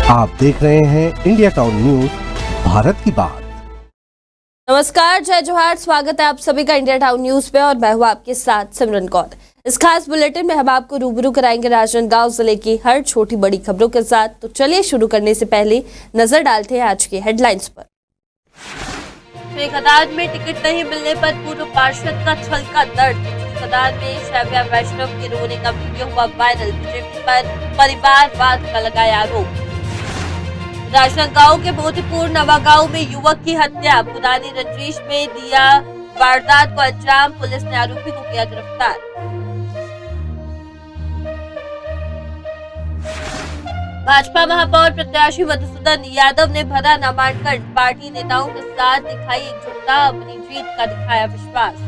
आप देख रहे हैं इंडिया टाउन न्यूज, भारत की बात। नमस्कार, जय जोहार, स्वागत है आप सभी का इंडिया टाउन न्यूज पे और मैं हूं आपके साथ सिमरन कौर। इस खास बुलेटिन में हम आपको रूबरू कराएंगे राजनांदगांव जिले की हर छोटी बड़ी खबरों के साथ। तो चलिए शुरू करने से पहले नजर डालते हैं आज के हेडलाइंस पर। मेघादान में टिकट नहीं मिलने पर पूर्व पार्षद का छलका दर्द। मेघादान में श्राव्या वैष्णव के रोने का वीडियो हुआ वायरल। बीजेपी पर परिवारवाद का लगाया आरोप। राजनांदगांव के मोतीपुर नवागांव में युवक की हत्या। पुरानी रंजिश में दिया वारदात को अंजाम। पुलिस ने आरोपी को किया गिरफ्तार। भाजपा महापौर प्रत्याशी मधुसूदन यादव ने भरा नामांकन। पार्टी नेताओं के साथ दिखाई एकजुटता, अपनी जीत का दिखाया विश्वास।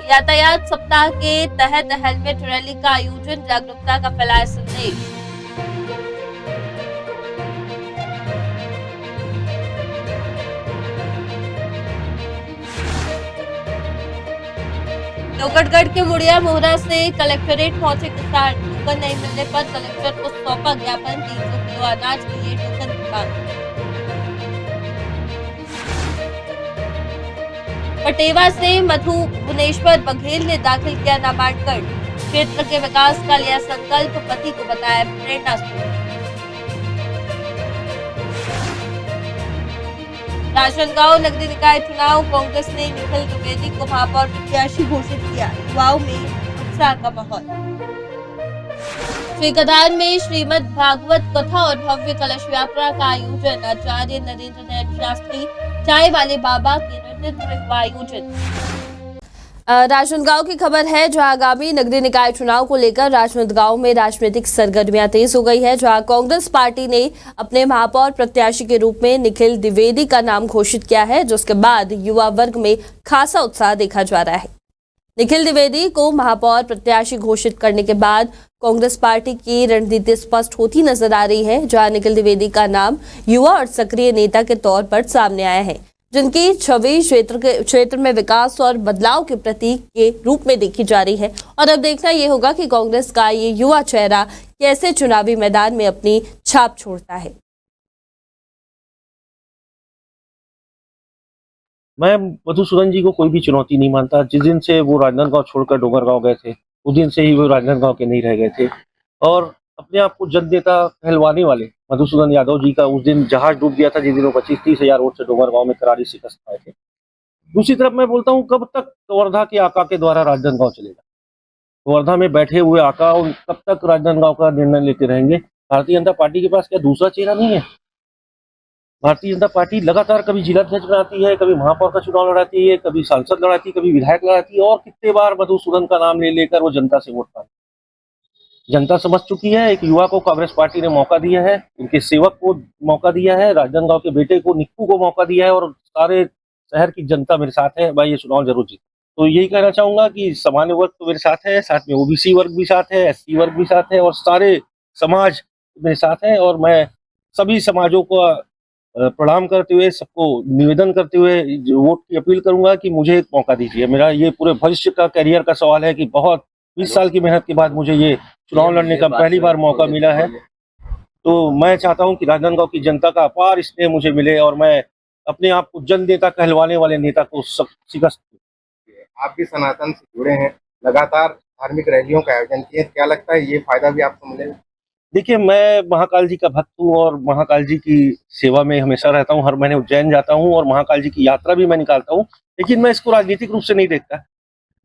यातायात सप्ताह के तहत हेलमेट रैली का आयोजन। जागरूकता का फैलाया संदेश। लोहगढ़ के मुड़िया मोहरा से कलेक्टरेट पहुंचे किसान। टोकन नहीं मिलने पर कलेक्टर को सौंपा ज्ञापन। 300 किलो अनाज के लिए टोकन की मांग। पटेवा से मधु भुवनेश्वर बघेल ने दाखिल किया नामांकन। क्षेत्र के विकास का लिया संकल्प। पति को बताया प्रेरणा स्रोत। राजनांदगांव नगरीय निकाय चुनाव। कांग्रेस ने निखिल द्विवेदी को महापौर प्रत्याशी घोषित किया। युवाओं में उत्साह का माहौल। मेघादान में श्रीमद् भागवत कथा और भव्य कलश यात्रा का आयोजन। आचार्य नरेंद्र नयन शास्त्री चाय वाले बाबा के नेतृत्व में हुआ आयोजन। राजनांदगांव की खबर है, जहां आगामी नगरीय निकाय चुनाव को लेकर राजनांदगांव में राजनीतिक सरगर्मियां तेज हो गई है। जहां कांग्रेस पार्टी ने अपने महापौर प्रत्याशी के रूप में निखिल द्विवेदी का नाम घोषित किया है, जिसके बाद युवा वर्ग में खासा उत्साह देखा जा रहा है। निखिल द्विवेदी को महापौर प्रत्याशी घोषित करने के बाद कांग्रेस पार्टी की रणनीति स्पष्ट होती नजर आ रही है, जहां निखिल द्विवेदी का नाम युवा और सक्रिय नेता के तौर पर सामने आया है, जिनकी छवि क्षेत्र में विकास और बदलाव के प्रतीक के रूप में देखी जा रही है। और अब देखना यह होगा कि कांग्रेस का ये युवा चेहरा कैसे चुनावी मैदान में अपनी छाप छोड़ता है। मैं मधुसूदन जी को कोई भी चुनौती नहीं मानता। जिस दिन से वो राजनांदगांव छोड़कर डोंगरगांव गए थे, उस दिन से ही वो राजनांदगांव के नहीं रह गए थे। और अपने आप को जननेता कहलवाने वाले मधुसूदन यादव जी का उस दिन जहाज डूब गया था, जिन दिनों 25-30 हजार वोट से डोंगरगांव में करारी शिकस्त पाए थे। दूसरी तरफ मैं बोलता हूँ, कब तक कवर्धा के आका के द्वारा राजनांदगांव चलेगा? कवर्धा में बैठे हुए आका कब तक राजनांदगांव का निर्णय लेते रहेंगे? भारतीय जनता पार्टी के पास क्या दूसरा चेहरा नहीं है? भारतीय जनता पार्टी लगातार कभी जिलाध्यक्ष बनाती है, कभी महापौर का चुनाव लड़ाती है, कभी सांसद लड़ाती है, कभी विधायक लड़ाती है, और कितने बार मधुसूदन का नाम ले लेकर वो जनता से वोट पाती। जनता समझ चुकी है, एक युवा को कांग्रेस पार्टी ने मौका दिया है, उनके सेवक को मौका दिया है, राजनांदगांव के बेटे को निक्कू को मौका दिया है, और सारे शहर की जनता मेरे साथ है। भाई ये चुनाव जरूर जीत। तो यही कहना चाहूंगा कि सामान्य वर्ग तो मेरे साथ है, साथ में ओबीसी वर्ग भी साथ है, एससी वर्ग भी साथ है, और सारे समाज मेरे साथ है। और मैं सभी समाजों को प्रणाम करते हुए, सबको निवेदन करते हुए वोट की अपील करूंगा कि मुझे एक मौका दीजिए। मेरा ये पूरे भविष्य का करियर का सवाल है कि बहुत 20 साल की मेहनत के बाद मुझे ये चुनाव लड़ने का पहली बार मौका मिला है। तो मैं चाहता हूं कि राजनांदगांव की जनता का अपार स्नेह मुझे मिले और मैं अपने आप को जन नेता कहलवाने वाले नेता को शिकस्त। आप भी सनातन से जुड़े हैं, लगातार धार्मिक रैलियों का आयोजन किए, क्या लगता है ये फायदा भी आपको मिलेगा? देखिए, मैं महाकाल जी का भक्त हूँ और महाकाल जी की सेवा में हमेशा रहता हूँ। हर महीने उज्जैन जाता हूँ और महाकाल जी की यात्रा भी मैं निकालता हूँ, लेकिन मैं इसको राजनीतिक रूप से नहीं देखता।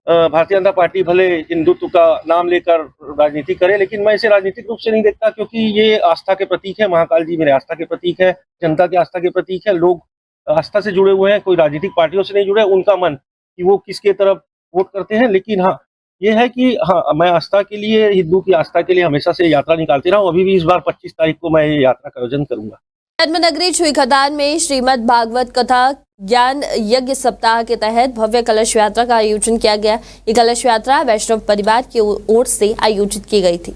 भारतीय जनता पार्टी भले हिंदुत्व का नाम लेकर राजनीति करे, लेकिन मैं इसे राजनीतिक रूप से नहीं देखता, क्योंकि ये आस्था के प्रतीक है। महाकाल जी मेरे आस्था के प्रतीक है, जनता की आस्था के प्रतीक है। लोग आस्था से जुड़े हुए हैं, कोई राजनीतिक पार्टियों से नहीं जुड़े। उनका मन कि वो किसके तरफ वोट करते हैं, लेकिन हाँ ये है कि हाँ, मैं आस्था के लिए, हिंदू की आस्था के लिए हमेशा से यात्रा निकालते रहा हूँ। अभी भी इस बार 25 तारीख को मैं ये यात्रा का आयोजन करूंगा। नगरी छुईखदान में श्रीमद् भागवत कथा ज्ञान यज्ञ सप्ताह के तहत भव्य कलश यात्रा का आयोजन किया गया। ये कलश यात्रा वैष्णव परिवार की ओर से आयोजित की गई थी।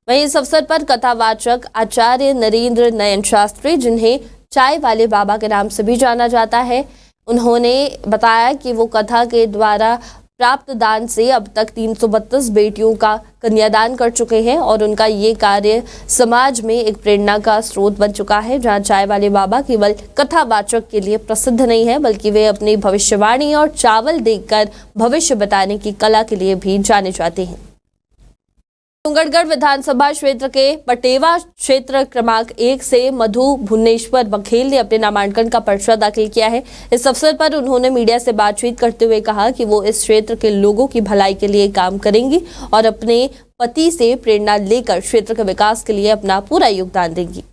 वहीं इस अवसर पर कथावाचक आचार्य नरेंद्र नयन शास्त्री, जिन्हें चाय वाले बाबा के नाम से भी जाना जाता है, उन्होंने बताया कि वो कथा के द्वारा प्राप्त दान से अब तक 332 बेटियों का कन्यादान कर चुके हैं और उनका ये कार्य समाज में एक प्रेरणा का स्रोत बन चुका है, जहां चाय वाले बाबा केवल कथावाचक के लिए प्रसिद्ध नहीं है, बल्कि वे अपनी भविष्यवाणी और चावल देकर भविष्य बताने की कला के लिए भी जाने जाते हैं। डूंगरगढ़ विधानसभा क्षेत्र के पटेवा क्षेत्र क्रमांक 1 से मधु भुवनेश्वर बघेल ने अपने नामांकन का पर्चा दाखिल किया है। इस अवसर पर उन्होंने मीडिया से बातचीत करते हुए कहा कि वो इस क्षेत्र के लोगों की भलाई के लिए काम करेंगी और अपने पति से प्रेरणा लेकर क्षेत्र के विकास के लिए अपना पूरा योगदान देंगी।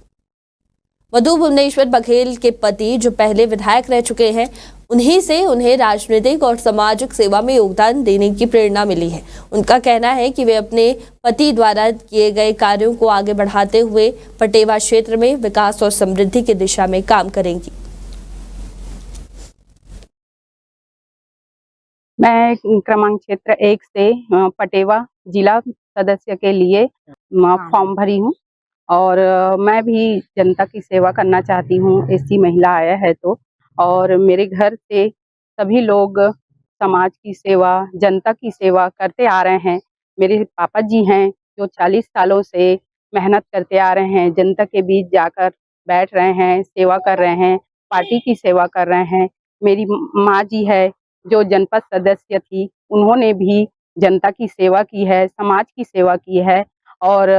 मधु भुवनेश्वर बघेल के पति, जो पहले विधायक रह चुके हैं, उन्हीं से उन्हें राजनीतिक और सामाजिक सेवा में योगदान देने की प्रेरणा मिली है। उनका कहना है कि वे अपने पति द्वारा किए गए कार्यों को आगे बढ़ाते हुए पटेवा क्षेत्र में विकास और समृद्धि की दिशा में काम करेंगी। मैं क्रमांक क्षेत्र 1 से पटेवा जिला सदस्य के लिए फॉर्म भरी हूँ और मैं भी जनता की सेवा करना चाहती हूँ। एससी महिला आया है तो, और मेरे घर से सभी लोग समाज की सेवा, जनता की सेवा करते आ रहे हैं। मेरे पापा जी हैं जो 40 सालों से मेहनत करते आ रहे हैं, जनता के बीच जाकर बैठ रहे हैं, सेवा कर रहे हैं, पार्टी की सेवा कर रहे हैं। मेरी माँ जी है जो जनपद सदस्य थी, उन्होंने भी जनता की सेवा की है, समाज की सेवा की है। और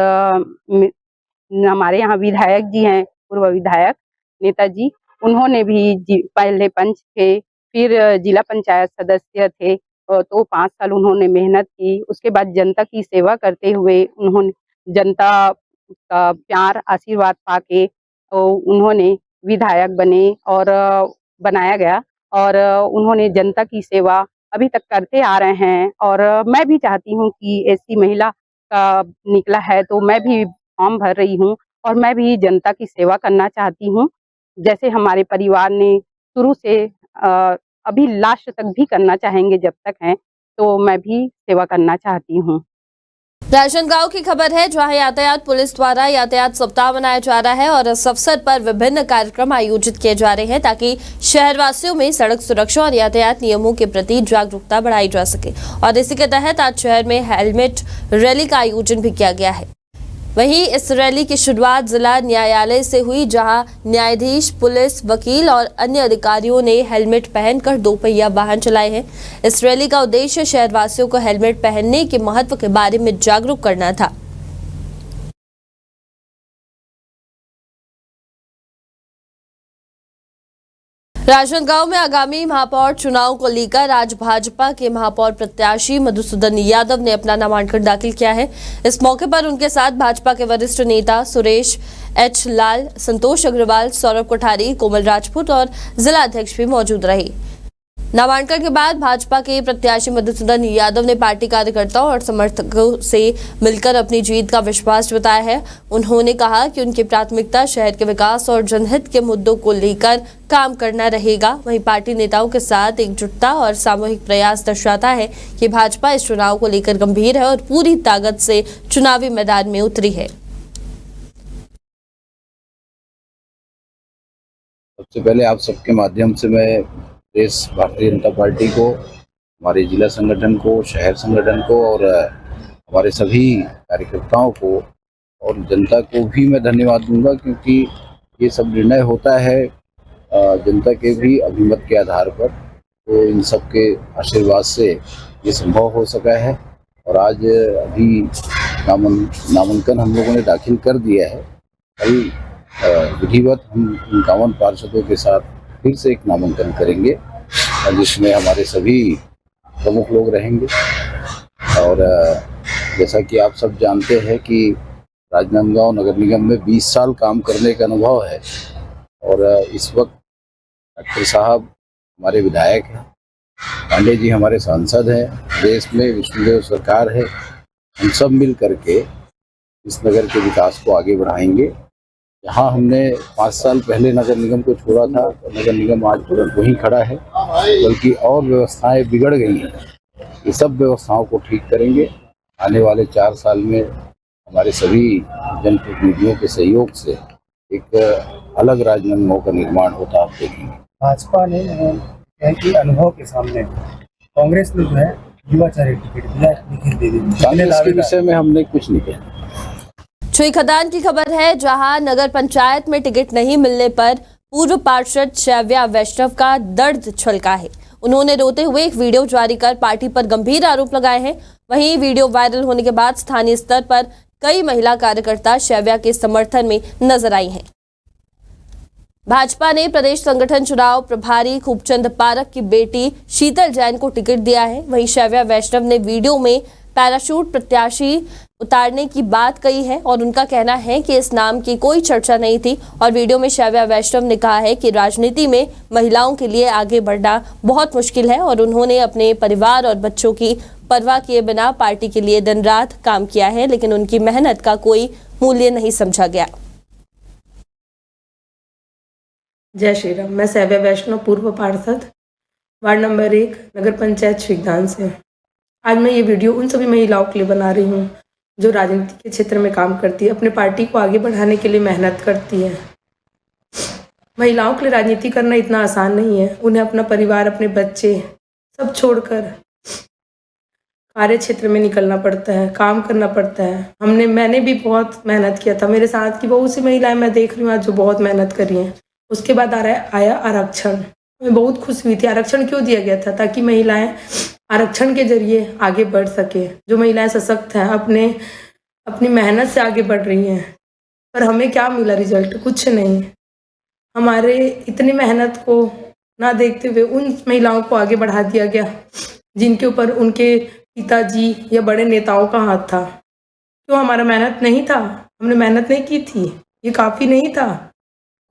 हमारे यहाँ विधायक जी हैं, पूर्व विधायक नेताजी, उन्होंने भी पहले पंच थे, फिर जिला पंचायत सदस्य थे, तो 5 साल उन्होंने मेहनत की। उसके बाद जनता की सेवा करते हुए उन्होंने जनता का प्यार आशीर्वाद पाके उन्होंने विधायक बने और बनाया गया और उन्होंने जनता की सेवा अभी तक करते आ रहे हैं। और मैं भी चाहती हूँ कि एससी महिला का निकला है तो मैं भी फॉर्म भर रही हूँ और मैं भी जनता की सेवा करना चाहती हूँ, जैसे हमारे परिवार ने शुरू से अभी लास्ट तक भी करना चाहेंगे जब तक हैं, तो मैं भी सेवा करना चाहती हूँ। राजनांदगांव की खबर है, जहां यातायात पुलिस द्वारा यातायात सप्ताह मनाया जा रहा है और इस अवसर पर विभिन्न कार्यक्रम आयोजित किए जा रहे हैं ताकि शहरवासियों में सड़क सुरक्षा और यातायात नियमों के प्रति जागरूकता बढ़ाई जा सके। और इसी के तहत आज शहर में हेलमेट रैली का आयोजन भी किया गया है। वहीं इस रैली की शुरुआत जिला न्यायालय से हुई, जहां न्यायाधीश, पुलिस, वकील और अन्य अधिकारियों ने हेलमेट पहनकर 2 पहिया वाहन चलाए हैं। इस रैली का उद्देश्य शहरवासियों को हेलमेट पहनने के महत्व के बारे में जागरूक करना था। राजनांदगांव में आगामी महापौर चुनाव को लेकर आज भाजपा के महापौर प्रत्याशी मधुसूदन यादव ने अपना नामांकन दाखिल किया है। इस मौके पर उनके साथ भाजपा के वरिष्ठ नेता सुरेश एच लाल, संतोष अग्रवाल, सौरभ कोठारी, कोमल राजपूत और जिला अध्यक्ष भी मौजूद रहे। नामांकन के बाद भाजपा के प्रत्याशी मधुसूदन यादव ने पार्टी कार्यकर्ताओं और समर्थकों से मिलकर अपनी जीत का विश्वास जताया है। उन्होंने कहा कि उनकी प्राथमिकता शहर के विकास और जनहित के मुद्दों को लेकर काम करना रहेगा। वहीं पार्टी नेताओं के साथ एकजुटता और सामूहिक प्रयास दर्शाता है कि भाजपा इस चुनाव को लेकर गंभीर है और पूरी ताकत से चुनावी मैदान में उतरी है। सबसे पहले आप सबके माध्यम से मैं देश भारतीय जनता पार्टी को, हमारे जिला संगठन को, शहर संगठन को और हमारे सभी कार्यकर्ताओं को और जनता को भी मैं धन्यवाद दूंगा, क्योंकि ये सब निर्णय होता है जनता के भी अभिमत के आधार पर। तो इन सब के आशीर्वाद से ये संभव हो सका है और आज अभी नामांकन हम लोगों ने दाखिल कर दिया है। कल विधिवत हम 51 पार्षदों के साथ फिर से एक नामांकन करेंगे जिसमें हमारे सभी प्रमुख लोग रहेंगे। और जैसा कि आप सब जानते हैं कि राजनांदगांव नगर निगम में 20 साल काम करने का अनुभव है और इस वक्त डॉक्टर साहब हमारे विधायक हैं, पांडे जी हमारे सांसद हैं, देश में विष्णुदेव सरकार है। हम सब मिल करके इस नगर के विकास को आगे बढ़ाएंगे। जहाँ हमने 5 साल पहले नगर निगम को छोड़ा था, तो नगर निगम आज तुरंत वहीं खड़ा है, बल्कि और व्यवस्थाएं बिगड़ गई हैं। ये सब व्यवस्थाओं को ठीक करेंगे। आने वाले 4 साल में हमारे सभी जनप्रतिनिधियों के सहयोग से एक अलग राजनांदगांव का निर्माण होता आप देखेंगे। भाजपा ने कि अनुभव के सामने कांग्रेस ने जो है युवा चैरिटी टिकट मिला निखिल दीदी कांग्रेस के विषय में हमने कुछ नहीं किया। छुई खदान की खबर है, जहां नगर पंचायत में टिकट नहीं मिलने पर पूर्व पार्षद श्रव्या वैष्णव का दर्द छलका है। उन्होंने रोते हुए एक वीडियो जारी कर पार्टी पर गंभीर आरोप लगाए हैं। वहीं वीडियो वायरल होने के बाद स्थानीय स्तर पर कई महिला कार्यकर्ता श्रव्या के समर्थन में नजर आई हैं। भाजपा ने प्रदेश संगठन चुनाव प्रभारी खूबचंद पारक की बेटी शीतल जैन को टिकट दिया है। वहीं श्रव्या वैष्णव ने वीडियो में पैराशूट प्रत्याशी उतारने की बात कही है और उनका कहना है कि इस नाम की कोई चर्चा नहीं थी। और वीडियो में श्रव्या वैष्णव ने कहा है कि राजनीति में महिलाओं के लिए आगे बढ़ना बहुत मुश्किल है और उन्होंने अपने परिवार और बच्चों की परवाह किए बिना पार्टी के लिए दिन रात काम किया है, लेकिन उनकी मेहनत का कोई मूल्य नहीं समझा गया। जय श्री राम। मैं श्रव्या वैष्णव, पूर्व पार्षद, वार्ड नंबर 1, नगर पंचायत शिवदान से। आज मैं ये वीडियो उन सभी महिलाओं के लिए बना रही हूँ जो राजनीति के क्षेत्र में काम करती है, अपने पार्टी को आगे बढ़ाने के लिए मेहनत करती है। महिलाओं के लिए राजनीति करना इतना आसान नहीं है। उन्हें अपना परिवार, अपने बच्चे सब छोड़कर कार्य क्षेत्र में निकलना पड़ता है, काम करना पड़ता है। मैंने भी बहुत मेहनत किया था। मेरे साथ की बहुत सी महिलाएं मैं देख रही हूँ आज जो बहुत मेहनत कर रही हैं। उसके बाद आया आरक्षण। मैं बहुत खुश हुई थी। आरक्षण क्यों दिया गया था? ताकि महिलाएं आरक्षण के जरिए आगे बढ़ सके। जो महिलाएं सशक्त हैं, अपनी मेहनत से आगे बढ़ रही हैं। पर हमें क्या मिला रिजल्ट? कुछ नहीं। हमारे इतनी मेहनत को ना देखते हुए उन महिलाओं को आगे बढ़ा दिया गया जिनके ऊपर उनके पिताजी या बड़े नेताओं का हाथ था। क्यों? हमारा मेहनत नहीं था? हमने मेहनत नहीं की थी? ये काफ़ी नहीं था?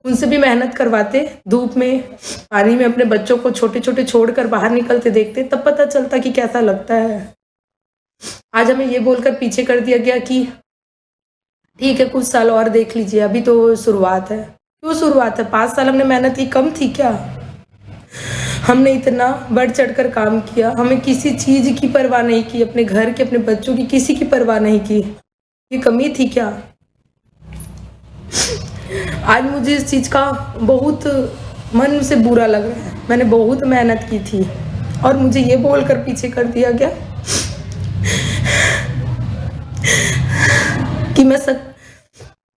उनसे भी मेहनत करवाते, धूप में, पानी में अपने बच्चों को छोटे छोटे छोड़कर बाहर निकलते देखते, तब पता चलता कि कैसा लगता है। आज हमें ये बोलकर पीछे कर दिया गया कि ठीक है, कुछ साल और देख लीजिए, अभी तो शुरुआत है। क्यों शुरुआत है? 5 साल हमने मेहनत की, कम थी क्या? हमने इतना बढ़ चढ़कर काम किया। हमें किसी चीज़ की परवाह नहीं की, अपने घर की, अपने बच्चों की, किसी की परवाह नहीं की। ये कमी थी क्या? आज मुझे इस चीज़ का बहुत मन से बुरा लग रहा है। मैंने बहुत मेहनत की थी और मुझे ये बोलकर पीछे कर दिया गया कि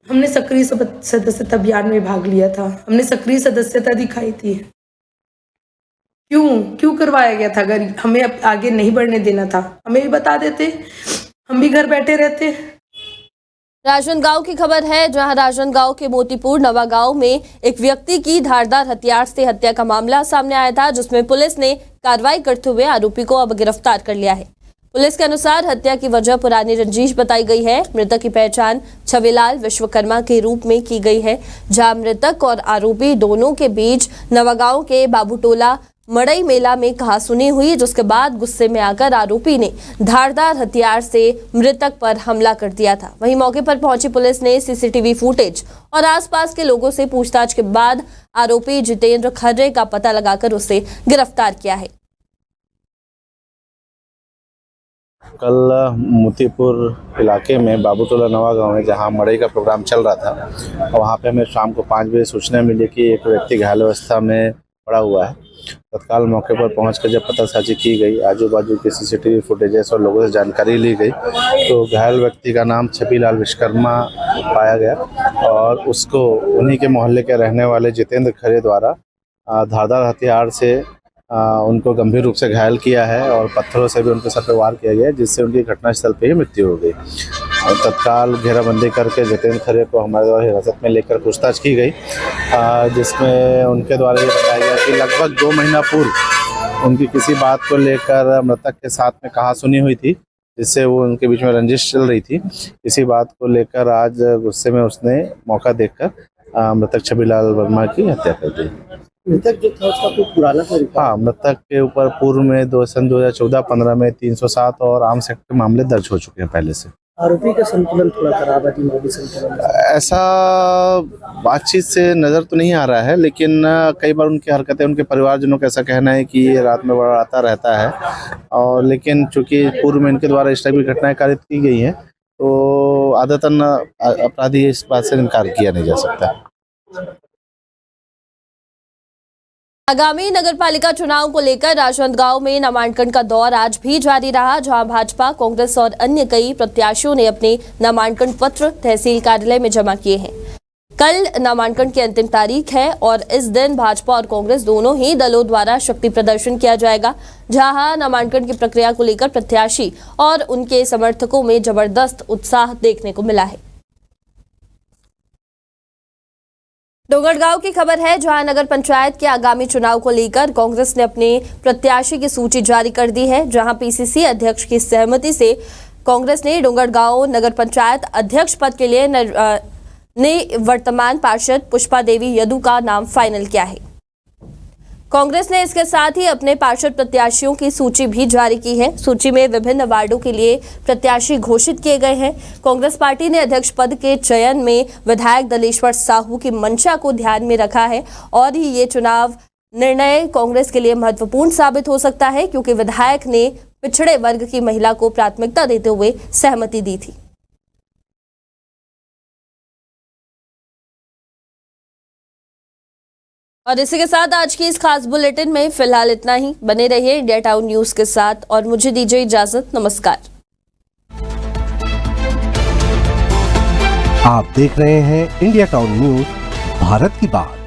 हमने सक्रिय सदस्यता अभियान में भाग लिया था। हमने सक्रिय सदस्यता दिखाई थी। क्यों करवाया गया था? अगर हमें आगे नहीं बढ़ने देना था, हमें भी बता देते, हम भी घर बैठे रहते। राजनांदगांव की खबर है, जहां राजनांदगांव के मोतीपुर नवागांव में एक व्यक्ति की धारदार हथियार से हत्या का मामला सामने आया था, जिसमें पुलिस ने कार्रवाई करते हुए आरोपी को अब गिरफ्तार कर लिया है। पुलिस के अनुसार हत्या की वजह पुरानी रंजिश बताई गई है। मृतक की पहचान छविलाल विश्वकर्मा के रूप में की गई है, जहां मृतक और आरोपी दोनों के बीच नवागांव के बाबूटोला मड़ई मेला में कहासुनी हुई, जिसके बाद गुस्से में आकर आरोपी ने धारदार हथियार से मृतक पर हमला कर दिया था। वहीं मौके पर पहुंची पुलिस ने सीसीटीवी फुटेज और आसपास के लोगों से पूछताछ के बाद आरोपी जितेंद्र खर्रे का पता लगाकर उसे गिरफ्तार किया है। कल मोतीपुर इलाके में बाबूटोला नवागांव में जहां मड़ई का प्रोग्राम चल रहा था, वहां पे हमें शाम को 5 बजे सूचना मिली कि एक व्यक्ति घायल अवस्था में पड़ा हुआ है। तत्काल मौके पर पहुंचकर जब पतासाजी की गई, आजू बाजू के सीसीटीवी फुटेजेस और लोगों से जानकारी ली गई, तो घायल व्यक्ति का नाम छविलाल विश्वकर्मा पाया गया और उसको उन्हीं के मोहल्ले के रहने वाले जितेंद्र खरे द्वारा धारदार हथियार से उनको गंभीर रूप से घायल किया है और पत्थरों से भी उनके सर पर वार किया गया, जिससे उनकी घटनास्थल पर ही मृत्यु हो गई। और तत्काल घेराबंदी करके जितेंद्र खरे को हमारे द्वारा हिरासत में लेकर पूछताछ की गई, जिसमें उनके द्वारा ये बताया गया कि लगभग 2 महीना पूर्व उनकी किसी बात को लेकर मृतक के साथ में कहासुनी हुई थी, जिससे वो उनके बीच में रंजिश चल रही थी। इसी बात को लेकर आज गुस्से में उसने मौका देखकर मृतक छविलाल वर्मा की हत्या कर दी। मृतक जो था उसका कोई पुराना था? हाँ, मृतक के ऊपर पूर्व में 2014-15 में 307 और आर्म्स एक्ट के मामले दर्ज हो चुके हैं पहले से। आरोपी का संतुलन थोड़ा खराब है, दिमागी संतुलन ऐसा बातचीत से नज़र तो नहीं आ रहा है, लेकिन कई बार उनकी हरकतें, उनके परिवारजनों का ऐसा कहना है कि ये रात में बड़ा आता रहता है। और लेकिन चूंकि पूर्व में इनके द्वारा इस टाइप की घटनाएं कारित की गई हैं, तो आदतन अपराधी इस बात से इनकार किया नहीं जा सकता। आगामी नगरपालिका चुनाव को लेकर राजनांदगांव में नामांकन का दौर आज भी जारी रहा, जहां भाजपा, कांग्रेस और अन्य कई प्रत्याशियों ने अपने नामांकन पत्र तहसील कार्यालय में जमा किए हैं। कल नामांकन की अंतिम तारीख है और इस दिन भाजपा और कांग्रेस दोनों ही दलों द्वारा शक्ति प्रदर्शन किया जाएगा, जहां नामांकन की प्रक्रिया को लेकर प्रत्याशी और उनके समर्थकों में जबरदस्त उत्साह देखने को मिला है। डोंगरगांव की खबर है, जहां नगर पंचायत के आगामी चुनाव को लेकर कांग्रेस ने अपने प्रत्याशी की सूची जारी कर दी है, जहां पीसीसी अध्यक्ष की सहमति से कांग्रेस ने डोंगरगांव नगर पंचायत अध्यक्ष पद के लिए वर्तमान पार्षद पुष्पा देवी यदु का नाम फाइनल किया है। कांग्रेस ने इसके साथ ही अपने पार्षद प्रत्याशियों की सूची भी जारी की है। सूची में विभिन्न वार्डों के लिए प्रत्याशी घोषित किए गए हैं। कांग्रेस पार्टी ने अध्यक्ष पद के चयन में विधायक दलेश्वर साहू की मंशा को ध्यान में रखा है और ही ये चुनाव निर्णय कांग्रेस के लिए महत्वपूर्ण साबित हो सकता है, क्योंकि विधायक ने पिछड़े वर्ग की महिला को प्राथमिकता देते हुए सहमति दी थी। और इसी के साथ आज की इस खास बुलेटिन में फिलहाल इतना ही। बने रहिए इंडिया टाउन न्यूज के साथ और मुझे दीजिए इजाजत। नमस्कार। आप देख रहे हैं इंडिया टाउन न्यूज, भारत की बात।